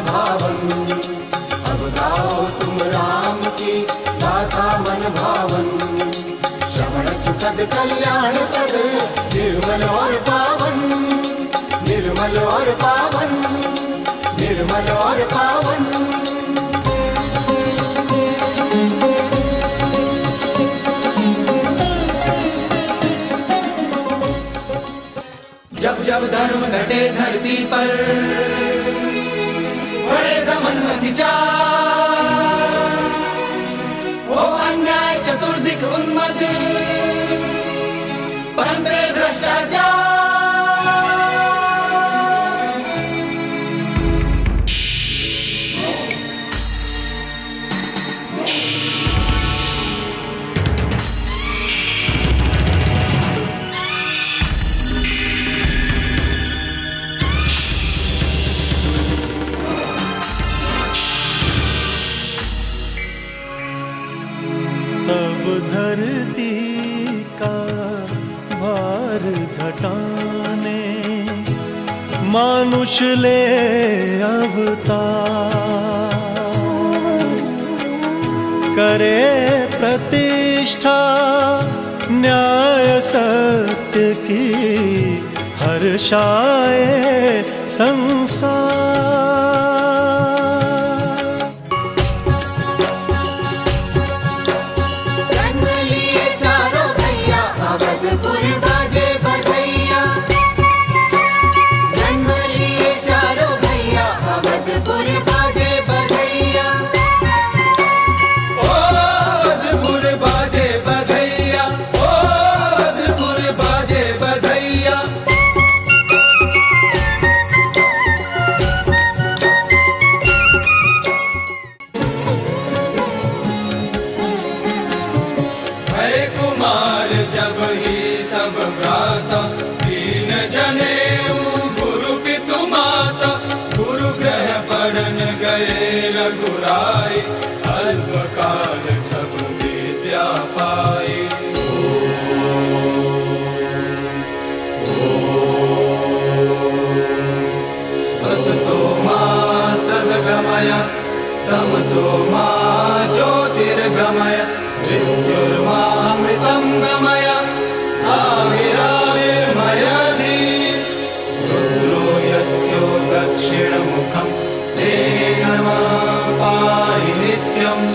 भावन। अब गाओ तुम राम की गाथा मन भावन। श्रवण सुखद कल्याण पद निर्मल और पावन, निर्मल और पावन, निर्मल और पावन। जब जब धर्म घटे धरती पर, बड़े दमन अत्याचार, वो अन्याय चतुर्दिक उन्मत्त, पंद्रे भ्रष्टाचार। तब धरती का भार घटाने मानुष ले अवतार, करे प्रतिष्ठा न्याय सत्य की, हर्षाए संसार। जन्म लिए चारों भैया अवधपुर बाजे बधैया। जन्म लिए चारों भैया अवधपुर बाजे बधैया। ओ अवधपुर बाजे बधैया, ओ अवधपुर बाजे बधैया। भय कुमार जब ही सब भ्राता, दीन जनेऊ गुरु पितु माता। गुरु ग्रह पढ़न गए रघुराई, अल्पकाल सब विद्या पाई। असतो मा सद्गमय, तमसो मा ज्योतिर्गमय। विद्युर्मामृतं गमय, आविराविर्मयधि। रुद्रो यज्ञो दक्षिणमुखं, तेन मां पाहि नित्यम्।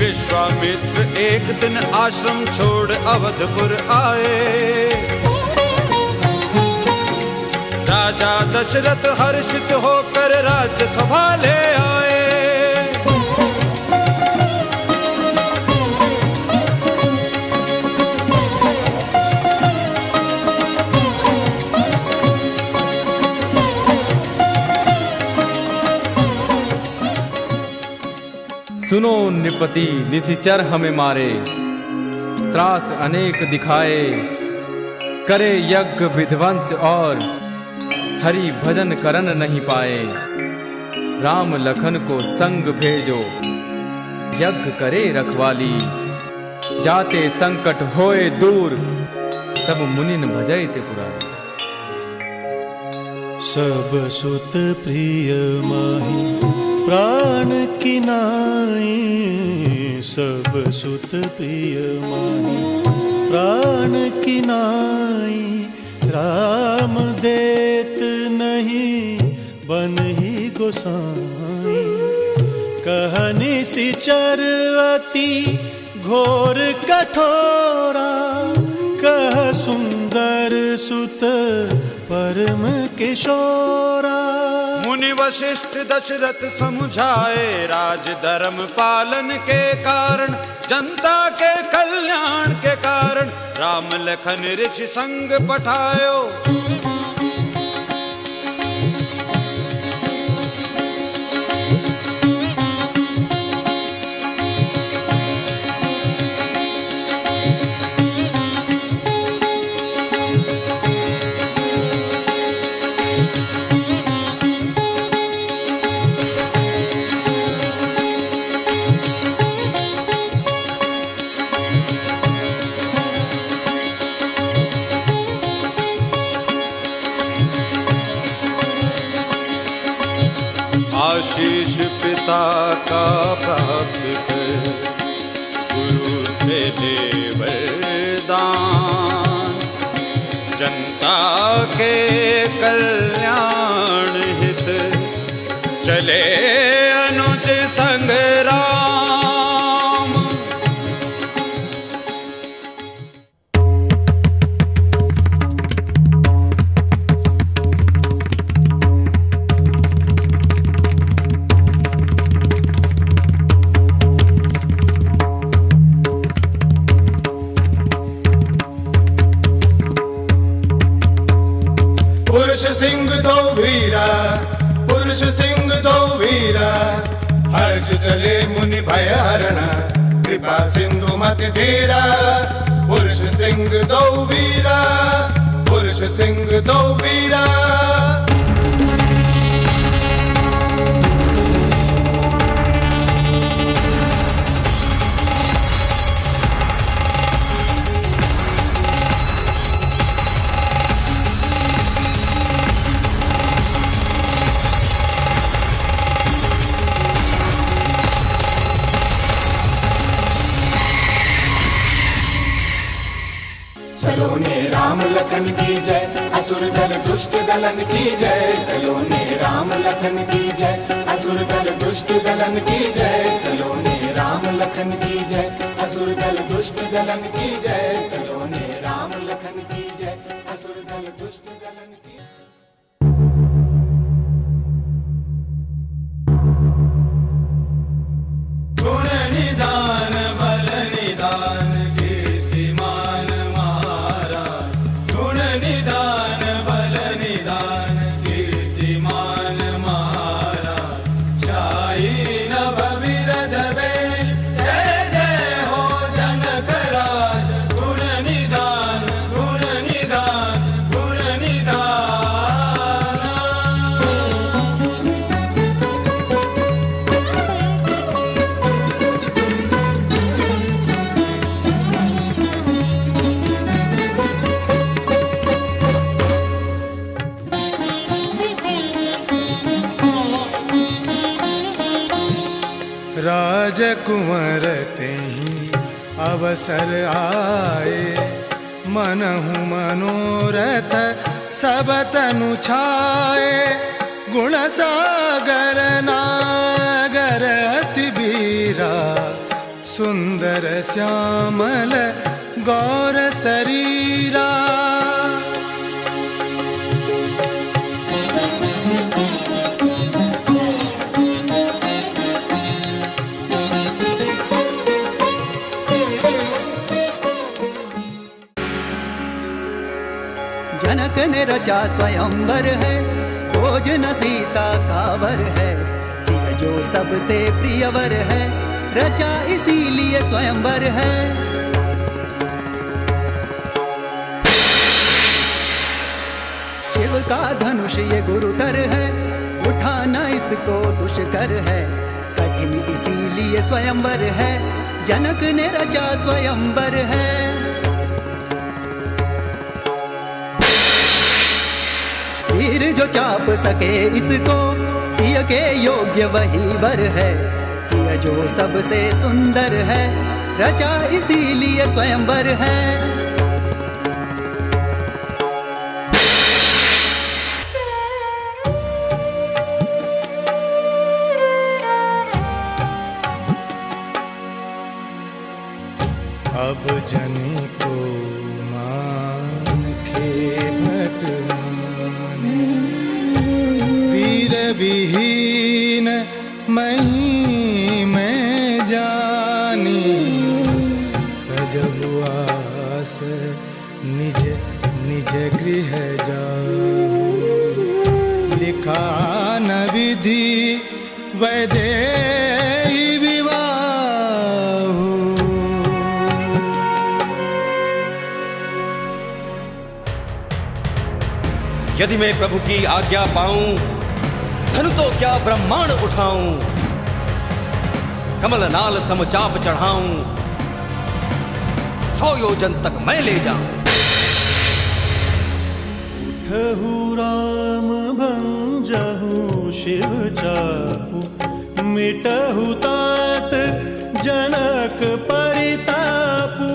विश्वामित्र एक दिन आश्रम छोड़ अवधपुर आए। राजा दशरथ हर्षित होकर राज्य संभाले आए। सुनो नृपति निशिचर हमें मारे, त्रास अनेक दिखाए। करे यज्ञ विध्वंस और हरि भजन करन नहीं पाए। राम लखन को संग भेजो, यज्ञ करे रखवाली। जाते संकट होए दूर, सब मुनिन भजै त्रिपुरारी। सब सुत प्रिय माही प्राण की नाई, सब सुत प्रिय माही प्राण की नाई। राम देत नहीं बन ही गोसाई। कहनी सिचर अति घोर कठोरा, कह सुंदर सुत पर धर्म किशोरा। मुनि वशिष्ठ दशरथ समुझाए, राज धर्म पालन के कारण, जनता के कल्याण के कारण, राम लखन ऋषि संग पठायो। आशीष पिता का प्राप्त कर, गुरु से ले वरदान, जनता के कल्याण हित चले अनुज संग्राम। पुरुष सिंह दो वीरा, पुरुष सिंह दो वीरा, हर्ष चले मुनि भय हरण, कृपा सिंधु मत धीरा। पुरुष सिंह दो वीरा, पुरुष सिंह दो वीरा। सलोने राम लखन की जय, असुर दल दुष्ट दलन की जय। सलोने राम लखन की जय, असुर दल दुष्ट दलन की जय। सलोने राम लखन की जय, असुर दल दुष्ट दलन की जय। सलोने राम लखन की जय, असुर दल दुष्ट दलन की। गुण निदान बल निदान कीर्तिमान महाराज। गुण निदान बल निदान कीर्तिमान महाराज। छाई नभ विरध वेल, जय जय हो जनक राज। गुण निदान गुण निदान गुण निदान। राजकुंवर तेहि अवसर आए, मनहु मनोरथ सब तनु छाए। गुण सागर नागर अति बीरा, सुंदर श्यामल गौर शरीरा। जनक ने रचा स्वयंवर है, भोजन सीता का वर है। सिय जो सबसे प्रियवर है, रचा इसीलिए स्वयंवर है। शिव का धनुष ये गुरुतर है, उठाना इसको दुष्कर है। कठिन इसीलिए स्वयंवर है, जनक ने रचा स्वयंवर है। वीर जो चाप सके इसको, सिय के योग्य वही वर है। सिय जो सबसे सुंदर है, रचा इसीलिए स्वयंवर है। अब जनी को माखे भट विहीन मही में जानी, तजहु आस निज निज गृह जाऊं। लिखा न विधि वैदेही विवाह। यदि मैं प्रभु की आज्ञा पाऊं, धनु तो क्या ब्रह्मांड उठाऊं। कमल नाल समचाप चढ़ाऊं, 100 योजन तक मैं ले जाऊं। उठहु राम भंजहु शिव चाहु, मिटहु तात जनक परितापु।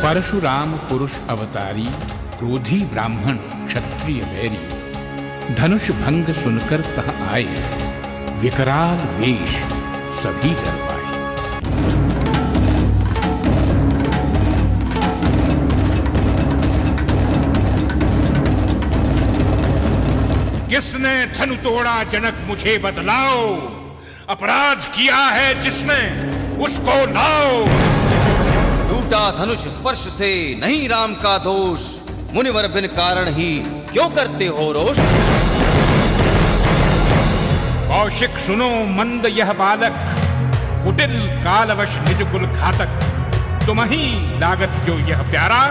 परशुराम पुरुष अवतारी, क्रोधी ब्राह्मण क्षत्रिय बैरी, धनुष भंग सुनकर तह आए, विकराल वेश सभी डर पाए। किसने धनु तोड़ा जनक मुझे बतलाओ, अपराध किया है जिसने उसको लाओ। टूटा धनुष स्पर्श से नहीं राम का दोष, मुनिवर बिन कारण ही क्यों करते हो रोष। कौशिक सुनो मंद यह बालक, कुटिल कालवश निज कुल घातक। तुम्ही लागत जो यह प्यारा,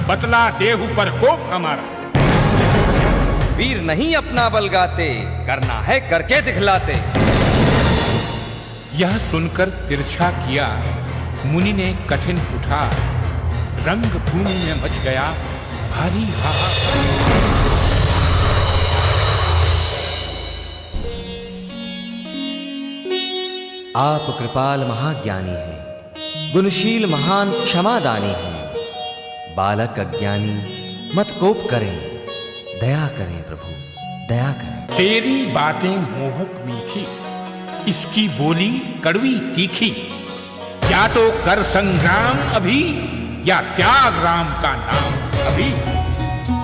बतला देहु पर कोप हमारा। वीर नहीं अपना बल गाते, करना है करके दिखलाते। यह सुनकर तिरछा किया मुनि ने कठिन कुठार, रंग भूमि में मच गया भारी हाहाकार। आप कृपाल महाज्ञानी हैं, गुणशील महान क्षमादानी हैं। बालक अज्ञानी मत कोप करें, दया करें प्रभु दया करें। तेरी बातें मोहक मीठी, इसकी बोली कड़वी तीखी। या तो कर संग्राम अभी, या त्याग राम का नाम अभी।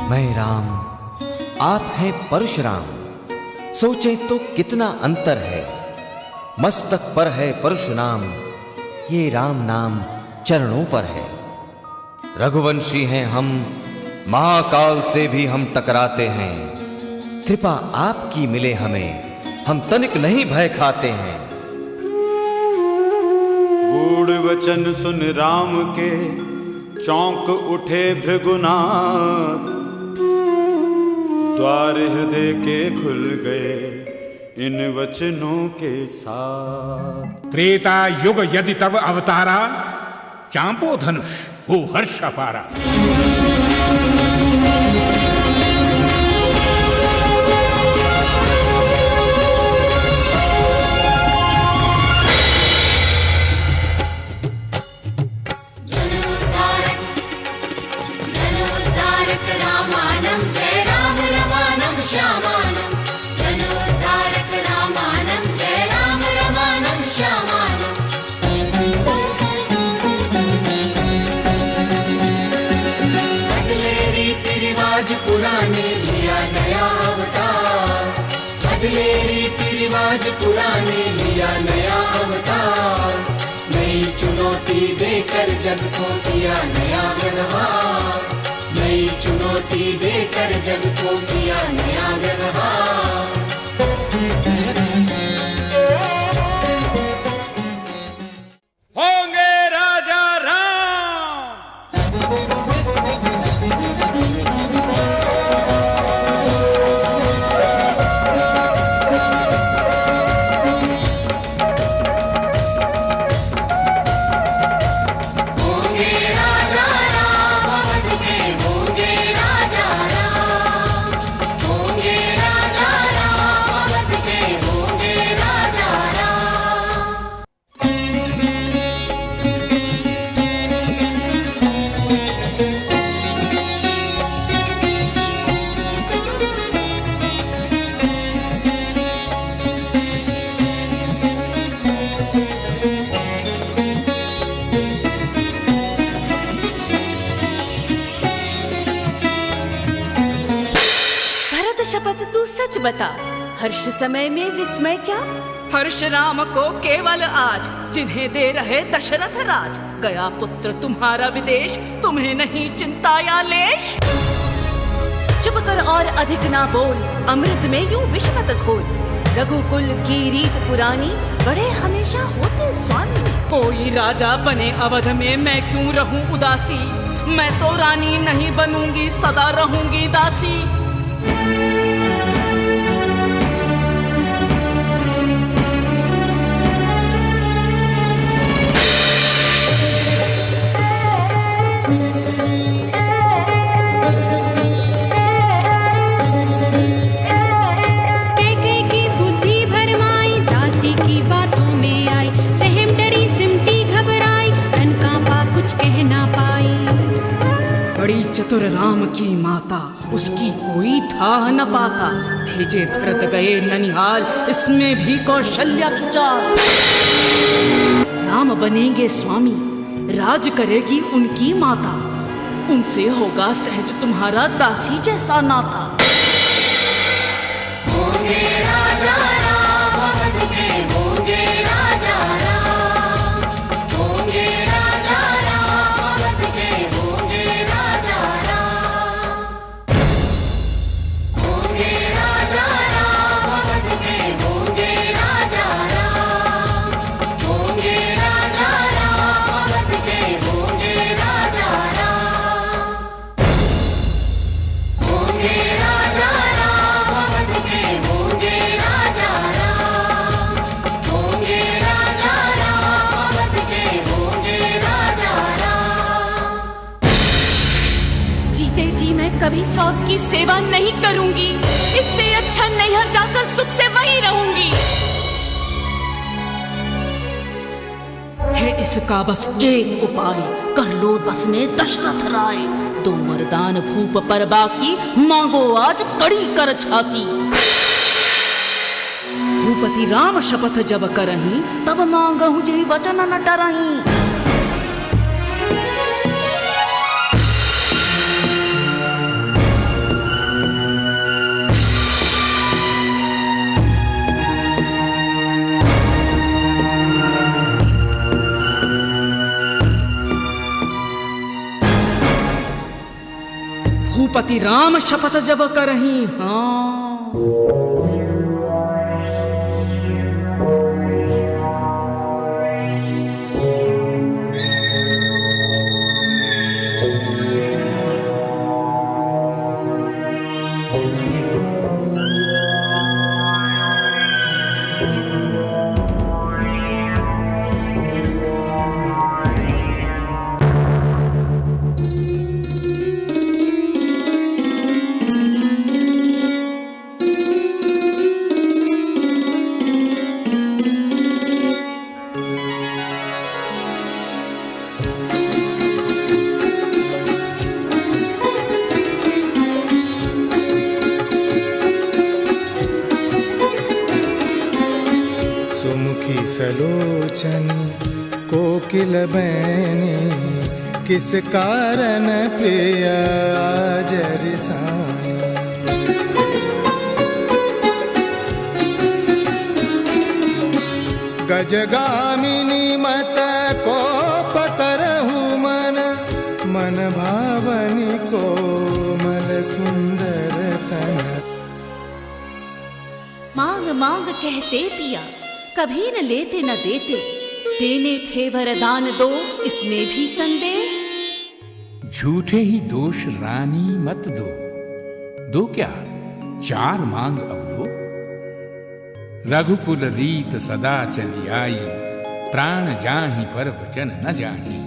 मैं राम, आप हैं परशुराम, सोचें तो कितना अंतर है। मस्तक पर है परशुनाम, ये राम नाम चरणों पर है। रघुवंशी हैं हम, महाकाल से भी हम टकराते हैं। कृपा आपकी मिले हमें, हम तनिक नहीं भय खाते हैं। गूढ़ वचन सुन राम के चौंक उठे भृगुनाथ, द्वार हृदय के खुल गए इन वचनों के साथ। त्रेता युग यदि तव अवतारा, चांपो धनुष हो हर्ष अपारा। पुराने लिया नया अवतार, बदले रीति रिवाज पुराने लिया नया अवतार। नई चुनौती देकर जग को किया नया व्यवहार, नई चुनौती देकर जग को किया नया व्यवहार। होंगे राजा राम। शपथ तू सच बता, हर्ष समय में विस्मय क्या? हर्ष राम को केवल आज, जिन्हें दे रहे दशरथ राज। गया पुत्र तुम्हारा विदेश, तुम्हें नहीं चिंता या लेश। चुप कर और अधिक ना बोल, अमृत में यूं विष मत घोल। रघुकुल की रीत पुरानी, बड़े हमेशा होते स्वामी। कोई राजा बने अवध में, मैं क्यों रहूं उदासी। मैं तो रानी नहीं बनूंगी, सदा रहूंगी दासी। बड़ी चतुर राम की माता, उसकी कोई था न पाता। भेजे भरत गए ननिहाल, इसमें भी कौशल्या की चाल। राम बनेंगे स्वामी, राज करेगी उनकी माता। उनसे होगा सहज तुम्हारा दासी जैसा नाता। होंगे राजा राम, अवध के होंगे राजा राम। होंगे राजा राम, अवध के होंगे राजा राम। होंगे राजा राम, अवध के होंगे राजा राम। होंगे राजा राम, अवध के होंगे राजा राम। होंगे राजा राम, अवध के होंगे राजा राम। होंगे राजा राम, अवध के होंगे राजा राम। जीते जी मैं कभी सौत की सेवा नहीं करूंगी। इससे अच्छा नैहर जाकर सुख से वहीं रहूंगी। है इसका बस एक उपाय, कर लो बस में दशरथ राय। दो वरदान भूप पर बाकी, मांगो आज कड़ी कर छाती। भूपति राम शपथ जब करही, तब मांगहु जेहि वचन न डरही। भूपति राम शपथ जब करही, हाँ सुखी सलोचनी कोकिल बैनी, किस कारण प्रिय आज रिसानी। गजगामिनी मत कोप करहु मन, मन भावनी कोमल सुंदर तन। मांग मांग कहते पिया, कभी न लेते न देते, देने थे वरदान दो, इसमें भी संदेह। झूठे ही दोष रानी मत दो, दो क्या 4 मांग अब लो। रघुकुल रीत सदा चली आई, प्राण जाहि पर वचन न जाहि।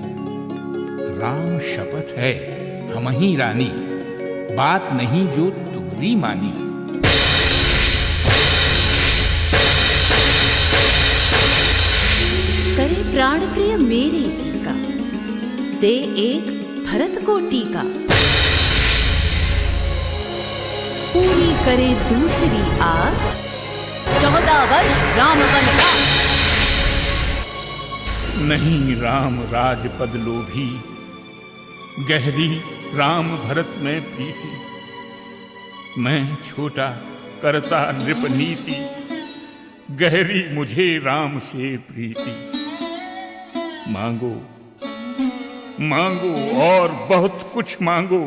राम शपथ है हम ही रानी, बात नहीं जो तुम्हारी मानी। करे प्राण प्रिय मेरे जी का, दे एक भरत को टीका। पूरी करे दूसरी आज, 14 वर्ष राम वनवास। नहीं राम राजपद लोभी, गहरी राम भरत में प्रीति। मैं छोटा करता नृप नीति, गहरी मुझे राम से प्रीति। मांगो मांगो और बहुत कुछ मांगो,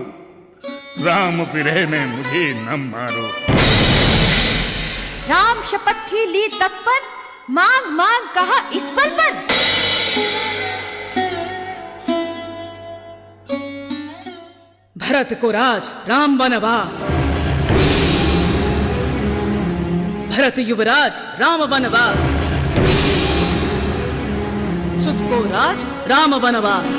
राम विरह में मुझे न मारो। राम शपथ थी ली तत्पर, मांग मांग कहा इस पर। भरत को राज राम वनवास, भरत युवराज राम वनवास, सुत को राज राम वनवास।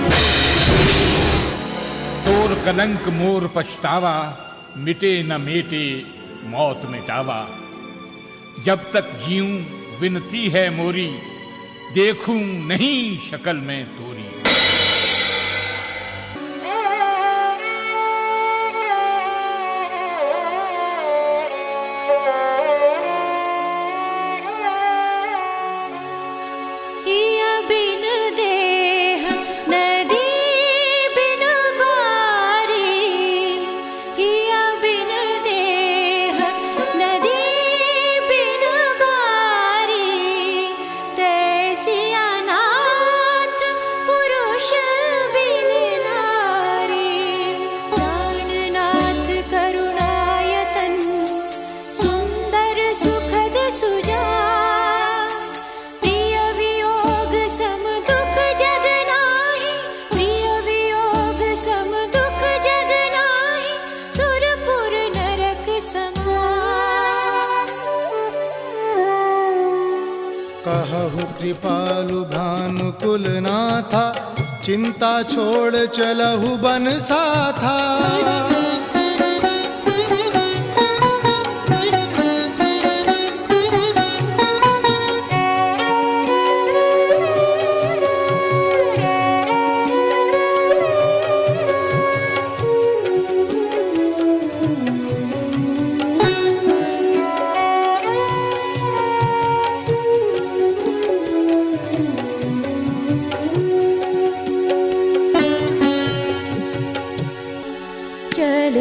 तोर कलंक मोर पछतावा, मिटे न मेटे मौत मिटावा। जब तक जीऊं विनती है मोरी, देखूं नहीं शक्ल में तोरी। कहु कृपालु भानुकुल नाथा, चिंता छोड़ चलहु बन साथा। चल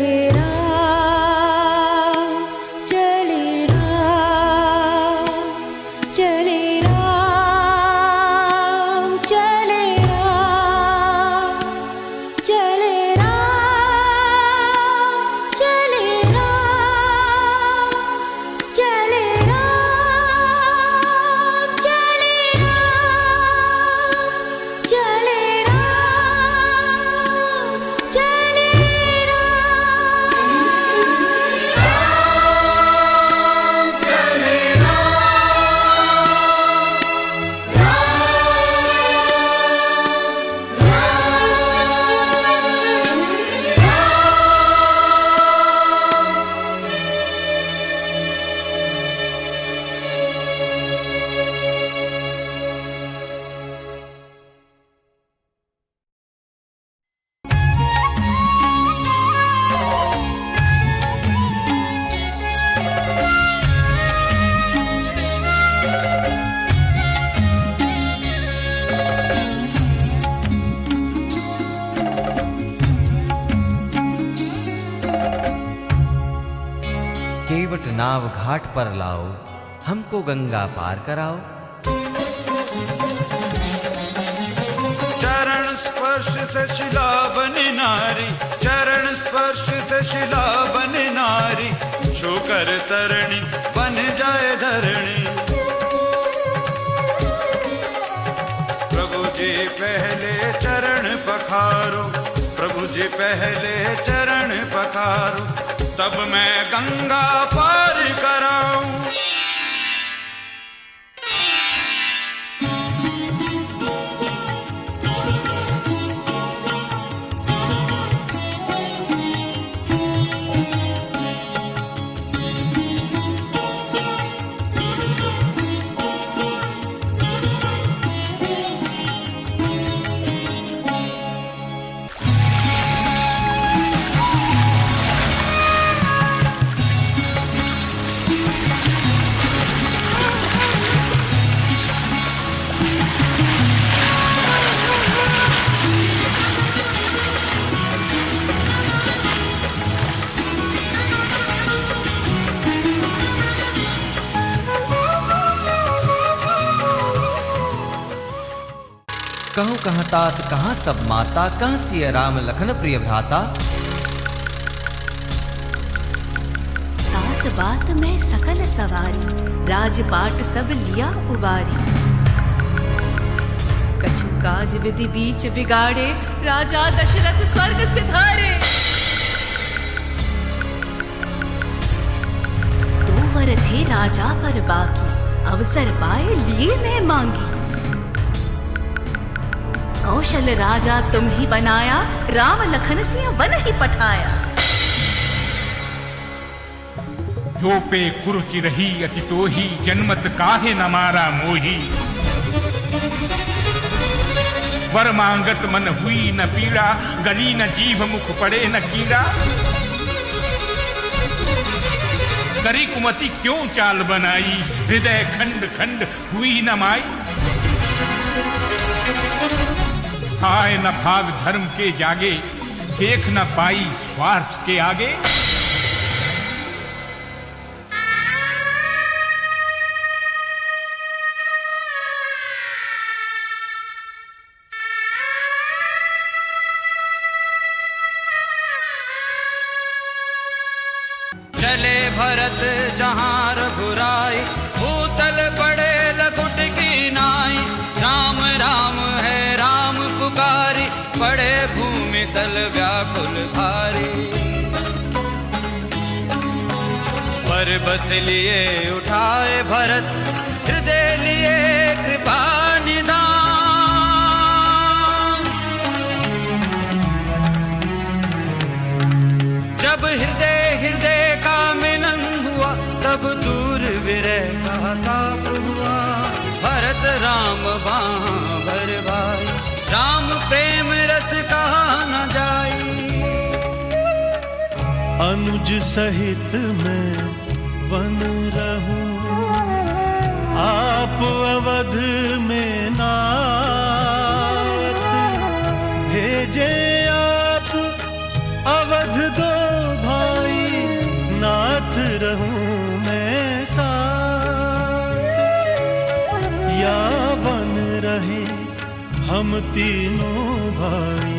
निकट नाव घाट पर लाओ, हमको गंगा पार कराओ। चरण स्पर्श से शिला बनी नारी, चरण स्पर्श से शिला बनी नारी, छूकर तरणी बन जाए धरणी। प्रभु जी पहले चरण पखारो, प्रभु जी पहले चरण पखारो, तब मैं गंगा पार कराऊं। कहूँ कहाँ तात कहाँ सब माता, कहाँ सिय राम लखन प्रिय भ्राता। तात बात में सकल सवारी, राजपाट सब लिया उबारी। कछु काज विधि बीच बिगाड़े, राजा दशरथ स्वर्ग सिधारे। दो वर थे राजा पर बाकी, अवसर पाए लिए मैं मांगी। कौशल राजा तुम ही बनाया, राम लखन सिया वन ही पठाया। जो पे कुरुचि रही अति तोही, जन्मत काहे न मारा मोही। वर मांगत मन हुई न पीड़ा, गली न जीभ मुख पड़े न कीड़ा। करी कुमति क्यों चाल बनाई, हृदय खंड खंड हुई न माई। आए न भाग धर्म के जागे, देख न पाई स्वार्थ के आगे। चले भरत जहाँ रघुराई, भूतल पड़े लकुट की नाई। राम राम है राम पुकारी, पड़े भूमि तल व्याकुल भारी। पर बस लिए उठाए भरत, हृदय लिए कृपा निदान। जब हृदय हृदय का मिलन हुआ, तब दूर विरह का ताप हुआ। भरत राम बाहाँ भर भाई, राम प्रेम रस कहा न जाई। अनुज सहित मैं वन रहूं, आप अवध में नाथ। भेजे आप अवध दो भाई, नाथ रहूं मैं साथ। या वन रहे हम तीनों भाई,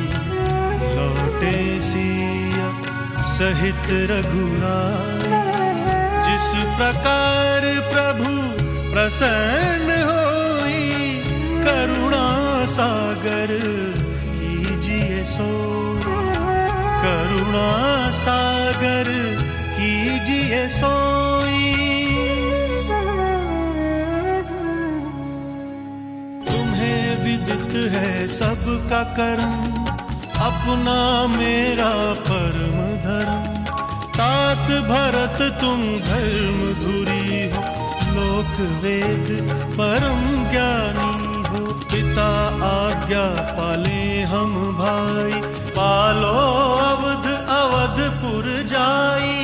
लौटे सिया सहित रघुराई। जिस प्रकार प्रभु प्रसन्न होई, करुणा सागर कीजिए सोई। करुणा सागर कीजिए सोई। विदित है सबका कर्म, अपना मेरा परम धर्म। तात भरत तुम धर्म धुरी हो, लोक वेद परम ज्ञानी हो। पिता आज्ञा पाले हम भाई, पालो अवध अवधपुर जाई।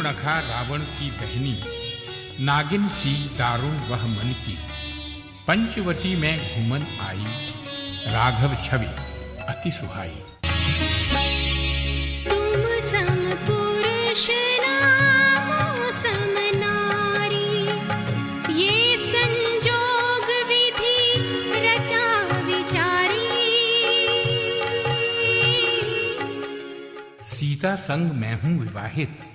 शूर्पणखा रावण की बहनी, नागिन सी दारुण वह मन की, पंचवटी में घूमन आई, राघव छवि अति सुहाई। तुम सम पुरुष नामो सम नारी, ये संजोग विधि रचा विचारी। सीता संग मैं हूं विवाहित,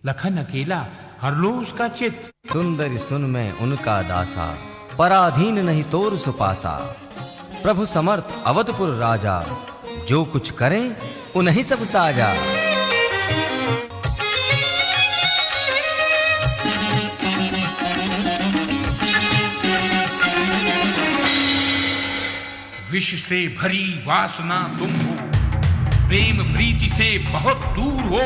लखन अकेला हर लो उसका चित। सुंदरी सुन मैं उनका दासा, पराधीन नहीं तोर सुपासा। प्रभु समर्थ अवधपुर राजा, जो कुछ करे उन्हीं सब साजा। विष से भरी वासना तुम हो, प्रेम प्रीति से बहुत दूर हो।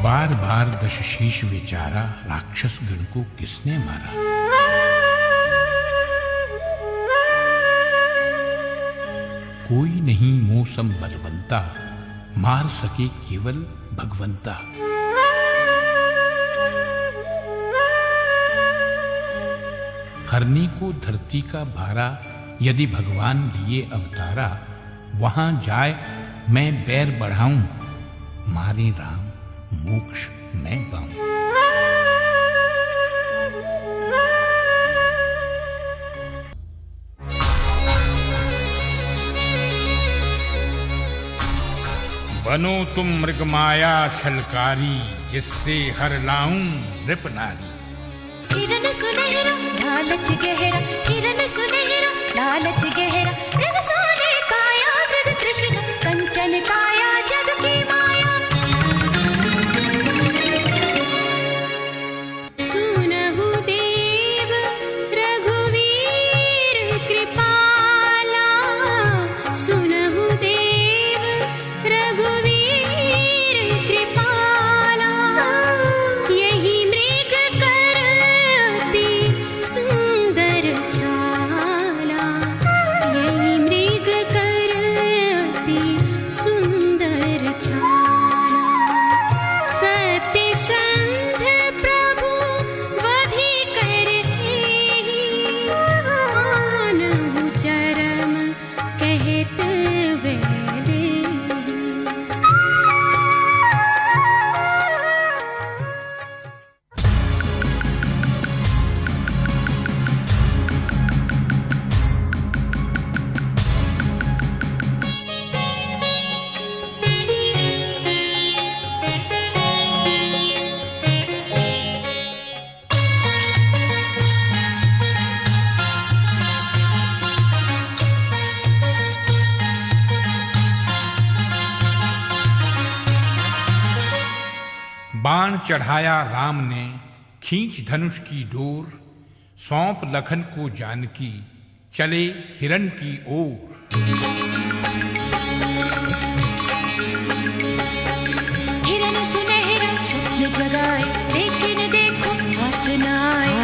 बार बार दशशीष विचारा, राक्षस गण को किसने मारा। कोई नहीं मौसम बलवंता, मार सके केवल भगवंता। हरने को धरती का भारा, यदि भगवान लिए अवतारा, वहां जाए मैं बैर बढ़ाऊं, मारे राम मोक्ष मैं पाऊं। बनो तुम मृग माया छलकारी, जिससे हर लाऊं नृप नारी। किरण सुनहरा लालच गहरा, किरण सुनहरा लालच गहरा, मृग सोने काया मृग कृष्ण, कंचन काया जग की माया। सुनहु देव रघुवीर कृपाला, सुनहु देव रघुवीर कृपाला, यही मृग करती सुंदर छाला, यही मृग कर बाण चढ़ाया राम ने, खींच धनुष की डोर, सौंप लखन को जानकी, चले हिरण की ओर। हिरण सुनहरा स्वप्न जगाए, लेकिन देखो हाथ न आए।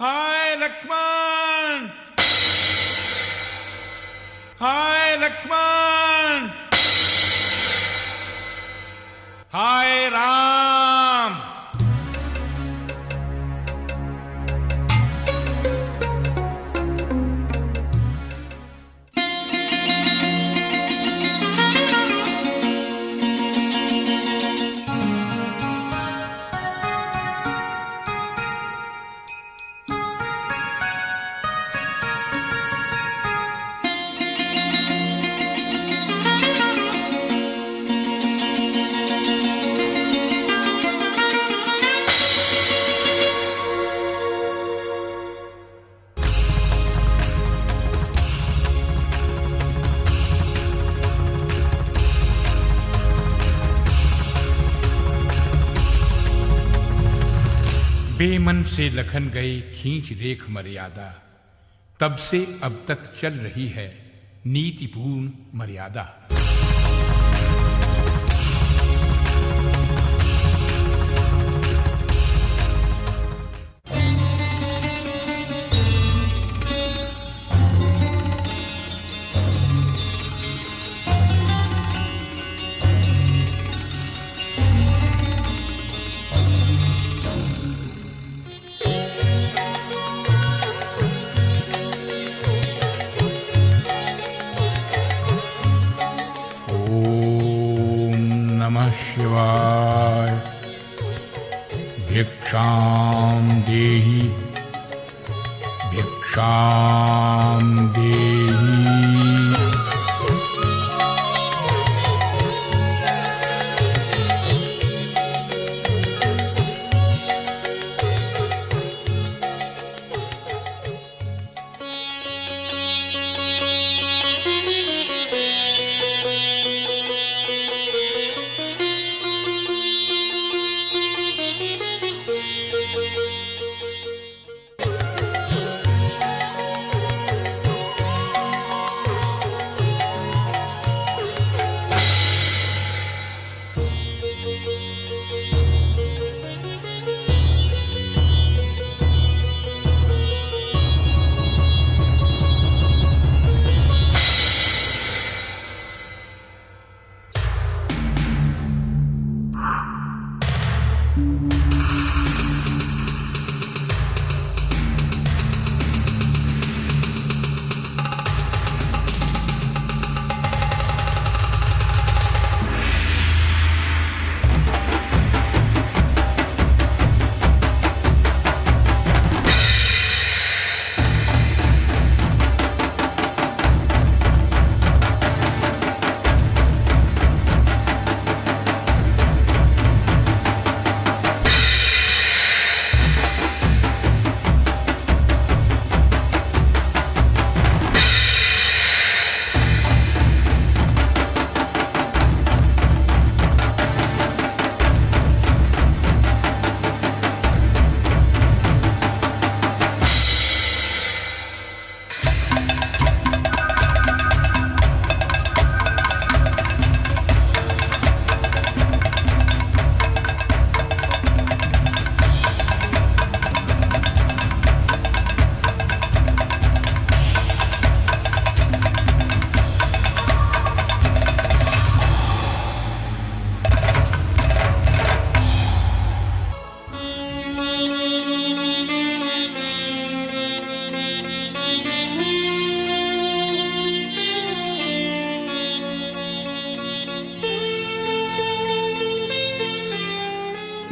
हाय लक्ष्मण, हाय लक्ष्मण, हाय राम। बेमन से लखन गए खींच रेख मर्यादा, तब से अब तक चल रही है नीतिपूर्ण मर्यादा। शिवाय। भिक्षाम देहि, भिक्षाम देहि।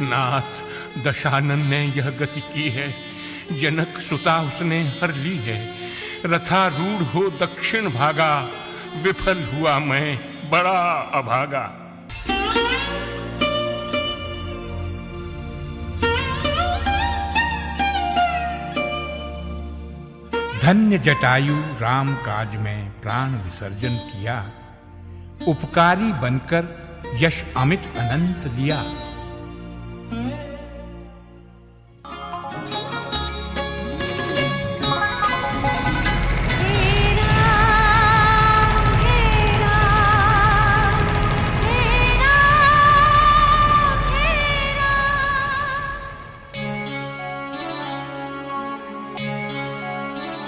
नाथ, दशानन ने यह गति की है, जनक सुता उसने हर ली है। रथारूढ़ हो दक्षिण भागा, विफल हुआ मैं बड़ा अभागा। धन्य जटायु राम काज में प्राण विसर्जन किया, उपकारी बनकर यश अमित अनंत लिया।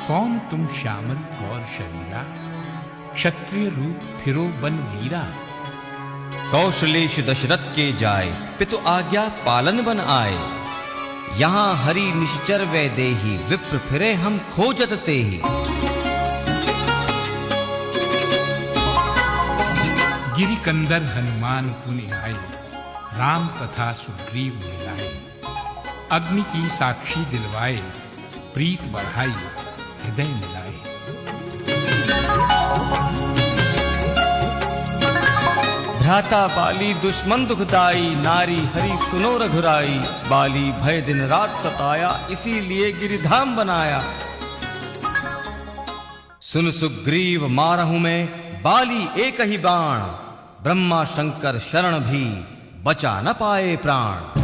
कौन तुम श्यामल गौर शरीरा, क्षत्रिय रूप फिरो बन वीरा। कौशलेश दशरथ के जाए, पितु आज्ञा पालन बन आए। यहाँ हरि निश्चर वै देही, विप्र फिरे हम खोजत तेहि। गिरिकंदर हनुमान पुनि आए, राम तथा सुग्रीव मिलाए। अग्नि की साक्षी दिलवाए, प्रीत बढ़ाई हृदय मिलाए। भ्राता बाली दुश्मन दुखदाई, नारी हरि सुनो रघुराई। बाली भय दिन रात सताया, इसीलिए गिरिधाम बनाया। सुन सुग्रीव मारहूं मैं बाली एक ही बाण, ब्रह्मा शंकर शरण भी बचा न पाए प्राण।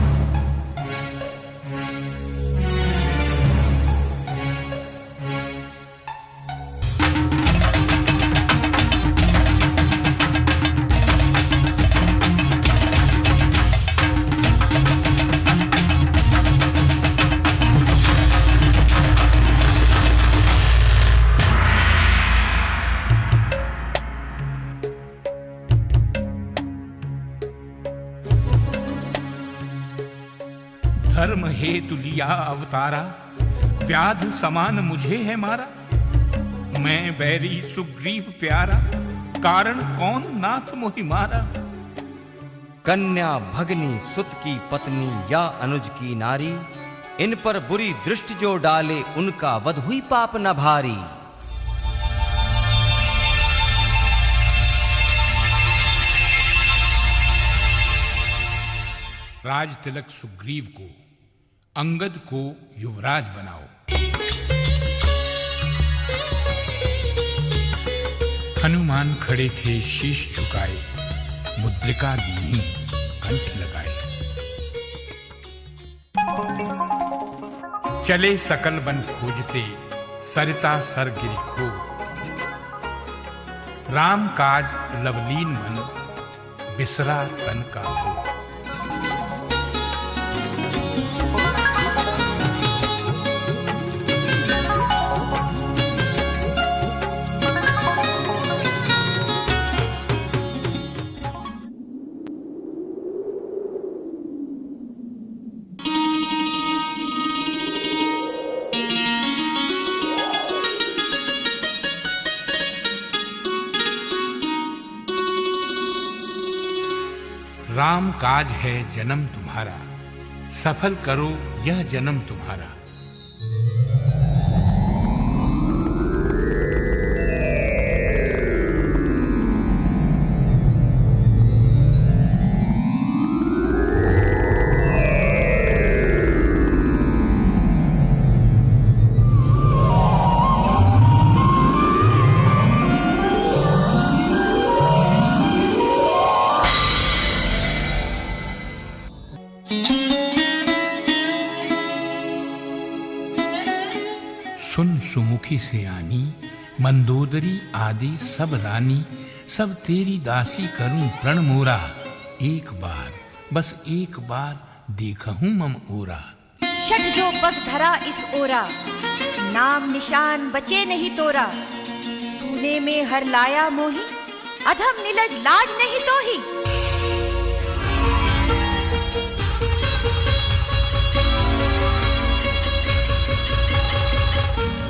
धर्म हेतु लिया अवतारा, व्याध समान मुझे है मारा। मैं बैरी सुग्रीव प्यारा, कारण कौन नाथ मोहि मारा। कन्या भगनी सुत की पत्नी या अनुज की नारी, इन पर बुरी दृष्टि जो डाले, उनका वध हुई पाप न भारी। राज तिलक सुग्रीव को, अंगद को युवराज बनाओ। हनुमान खड़े थे शीश झुकाए, मुद्रिका दीनी कंठ लगाए। चले सकल बन खोजते, सरिता सर गिरि खो। राम काज लवलीन मन, बिसरा तन का हो। राम काज है जन्म तुम्हारा, सफल करो यह जन्म तुम्हारा। सुन सुमुखी सियानी, मंदोदरी आदि सब रानी। सब तेरी दासी करूं प्रण मोरा, एक बार बस एक बार देखहूं मम ओरा। शठ जो पग धरा इस ओरा, नाम निशान बचे नहीं तोरा। सूने में हर लाया मोही, अधम नीलज लाज नहीं तो ही।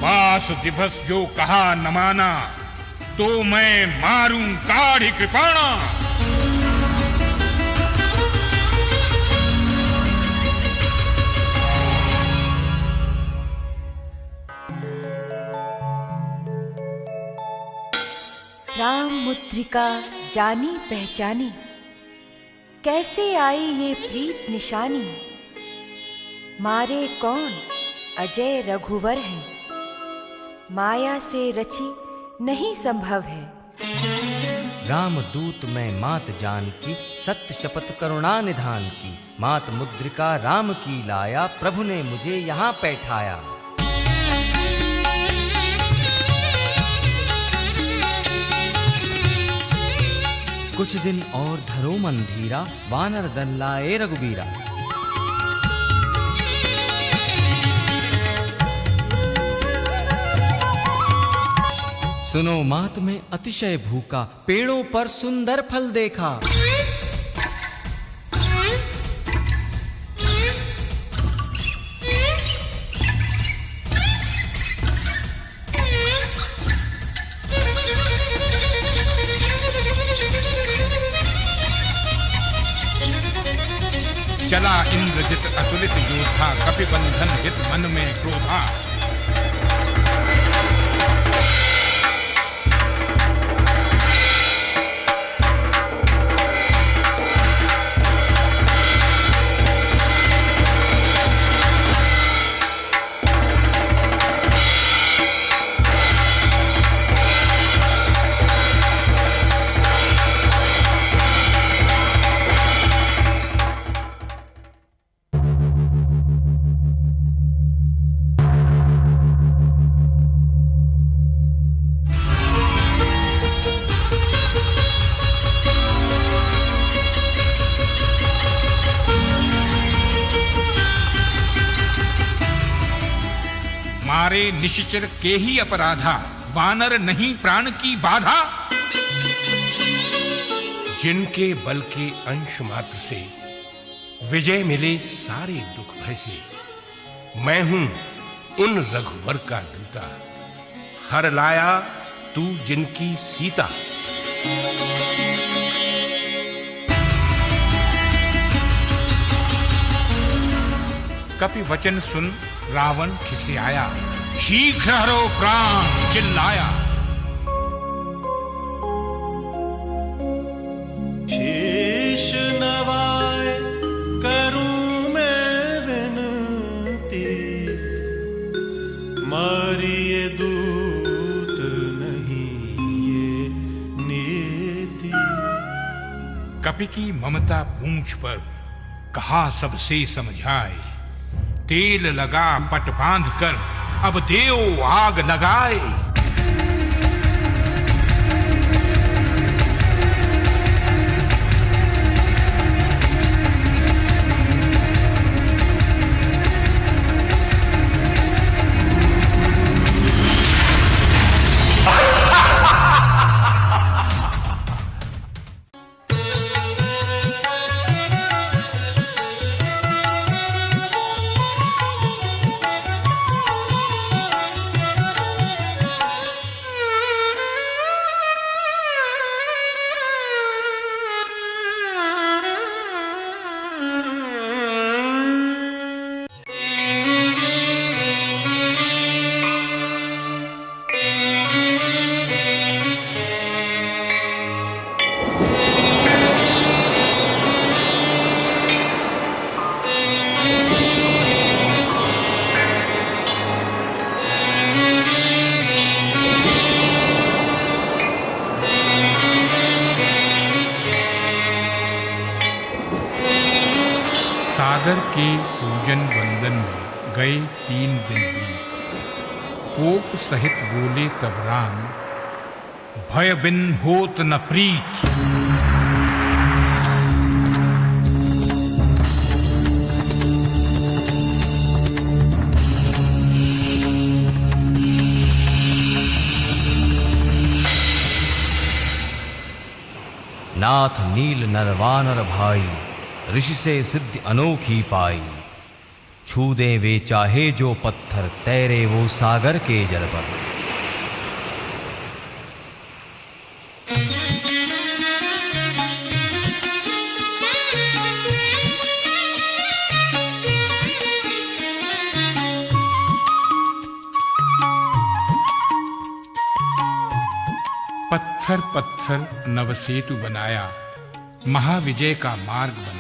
बास दिवस जो कहा न माना, तो मैं मारूं काढ़ी कृपाणा। राम मुद्रिका जानी पहचानी, कैसे आई ये प्रीत निशानी। मारे कौन अजय रघुवर हैं, माया से रची नहीं संभव है। रामदूत मैं मात जान की, सत्य शपथ करुणा निधान की। मात मुद्रिका राम की लाया, प्रभु ने मुझे यहाँ बैठाया। कुछ दिन और धरो मन धीरा, वानर दल लाए रघुबीरा। सुनो मात में अतिशय भूखा, पेड़ों पर सुंदर फल देखा। चला इंद्रजित अतुलित योद्धा, कपिबंधन हित मन में क्रोधा। मारे निशिचर के ही अपराधा, वानर नहीं प्राण की बाधा। जिनके बल के अंश मात्र से विजय मिले सारे दुख भय से, मैं हूं उन रघुवर का दूता, हर लाया तू जिनकी सीता। कपि वचन सुन रावण खिसियाया, शीघ्र हरो प्राण चिल्लाया। शीश नवाए करूं मैं विनती, मारिए दूत नहीं ये नीति। कपि की ममता पूंछ पर कहा सबसे समझाए, तेल लगा पट बांध कर अब देव आग लगाए। सागर के पूजन वंदन में गए 3 दिन बीत, कोप सहित बोले तब राम, भय बिन होत न प्रीत। नाथ नील नरवानर भाई, ऋषि से सिद्धि अनोखी पाई। छू दे वे चाहे जो पत्थर, तैरे वो सागर के जल पर। पत्थर पत्थर नवसेतु बनाया, महाविजय का मार्ग बनाया।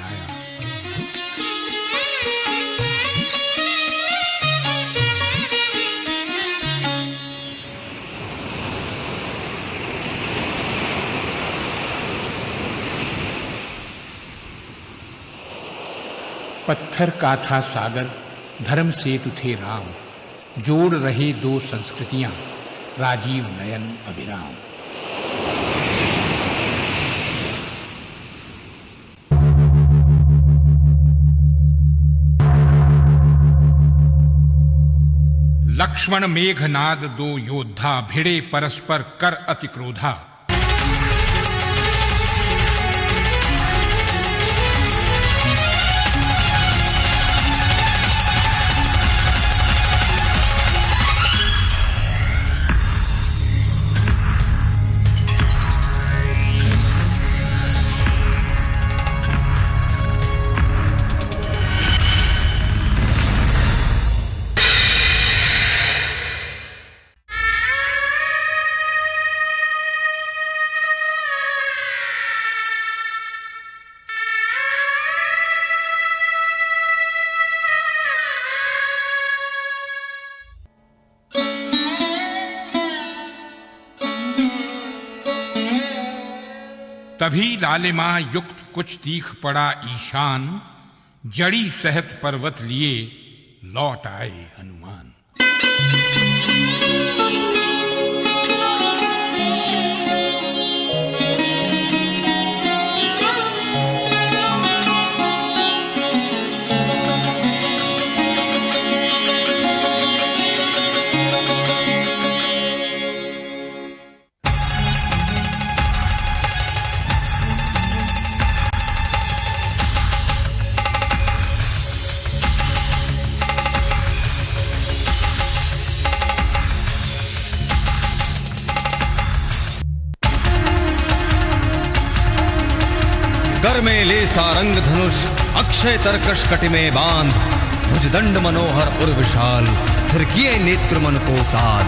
पत्थर का था सागर, धर्म सेतु थे राम, जोड़ रहे दो संस्कृतियां, राजीव नयन अभिराम। लक्ष्मण मेघनाद दो योद्धा, भिड़े परस्पर कर अति क्रोधा। तभी लालिमा युक्त कुछ तीख पड़ा ईशान, जड़ी सहत पर्वत लिए लौट आए हनुमान। कर में ले सारंग धनुष, अक्षय तरकश कटि में बांध, भुजदंड मनोहर उर विशाल, स्थिर किए नेत्र मन को साध।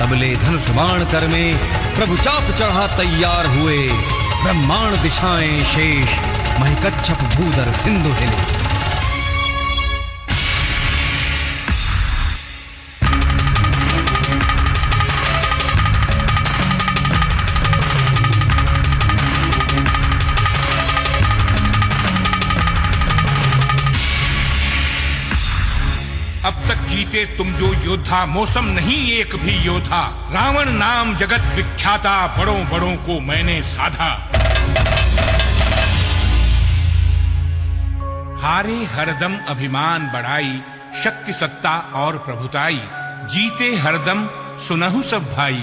तबले धनुष बाण कर में प्रभु चाप चढ़ा तैयार हुए, ब्रह्मांड दिशाएं शेष, महिकच्छप भूधर सिंधु हिले। अब तक जीते तुम जो योद्धा, मौसम नहीं एक भी योद्धा। रावण नाम जगत विख्याता, बड़ों बड़ों को मैंने साधा। हारे हरदम अभिमान बढ़ाई, शक्ति सत्ता और प्रभुताई। जीते हरदम सुनहु सब भाई,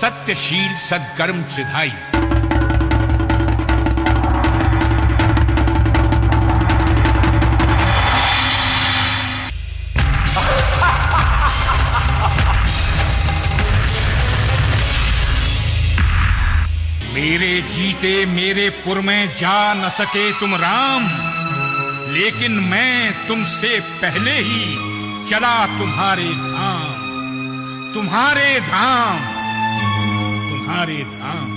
सत्यशील सदकर्म सिधाई। मेरे जीते मेरे पुर में जा न सके तुम राम, लेकिन मैं तुमसे पहले ही चला तुम्हारे धाम, तुम्हारे धाम, तुम्हारे धाम।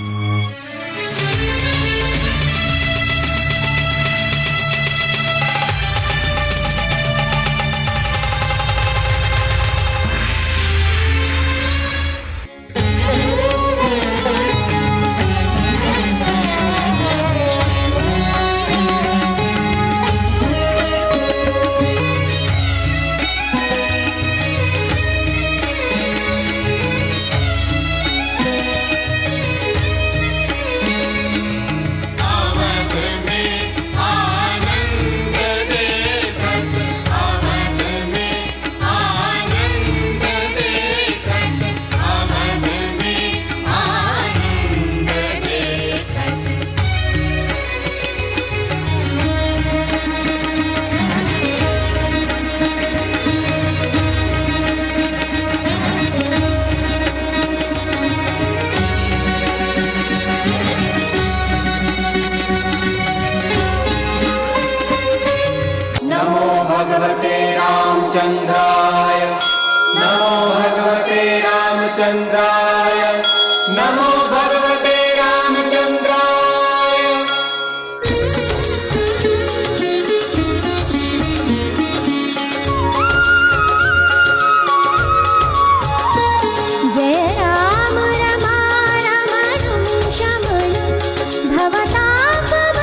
रामचंद्राय नमो भगवते रामचंद्राय नमो भगवते रामचंद्राय। जय राम रमा रमणं शमनं भवतापभयाकुल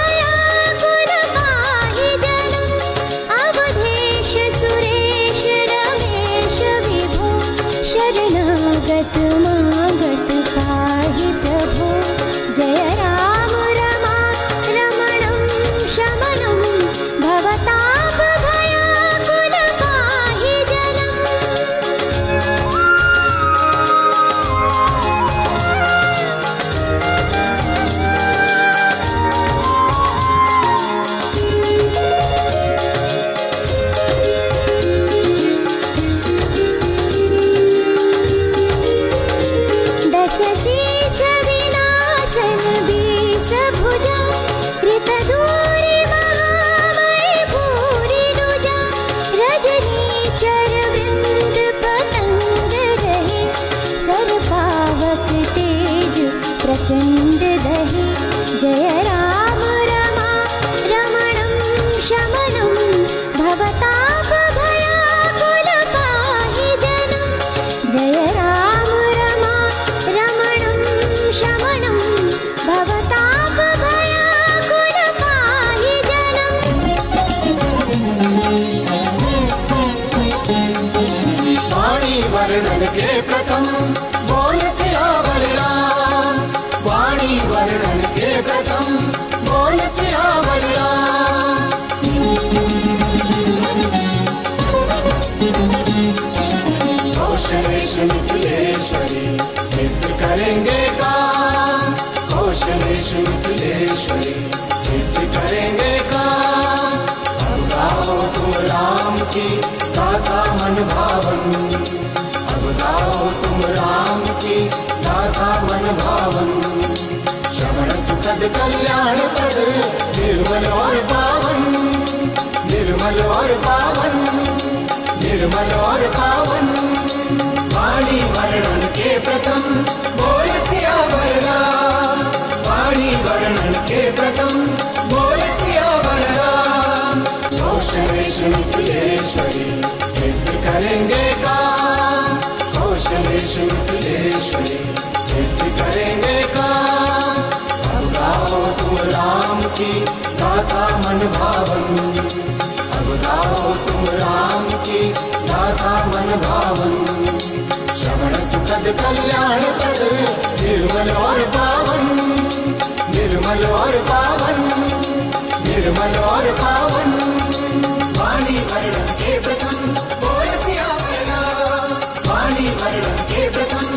पाहि जनं। प्रचण्ड दहि जय राम रमा रमणं शमनं भवतापभयाकुल पाहि जनं जय राम रमा रमणं शमनं भवतापभयाकुल पाहि जनं। वाणी वर्णन के प्रथम बोल सियावर राम, वाणी वर्णन के प्रथम बोल सियावर राम। कौशलेश मिथिलेश्वरी सिद्ध करेंगे काम, कौशलेश मिथिलेश्वरी सिद्ध करेंगे काम। अब गाओ तुम राम की गाथा मन भावन, अब गाओ तुम राम की गाथा मन भावन। श्रवण सुखद कल्याण पद निर्मल और पावन, निर्मल और पावन, निर्मल और पावन। वाणी वर्णन के प्रथम बोल सियावर राम, वाणी वर्णन के प्रथम बोल सियावर राम। कौशलेश मिथिलेश्वरी सिद्ध करेंगे काम, कौशलेश मिथिलेश्वरी सिद्ध करेंगे काम। अब गाओ तुम राम की गाथा मन भावन, अब गाओ तुम राम की गाथा मन भावन। श्रवण सुखद कल्याण पद निर्मल और पावन, निर्मल और पावन, निर्मल और पावन। वाणी वर्णन के प्रथम बोल सियावर राम, वाणी वर्णन के प्रथम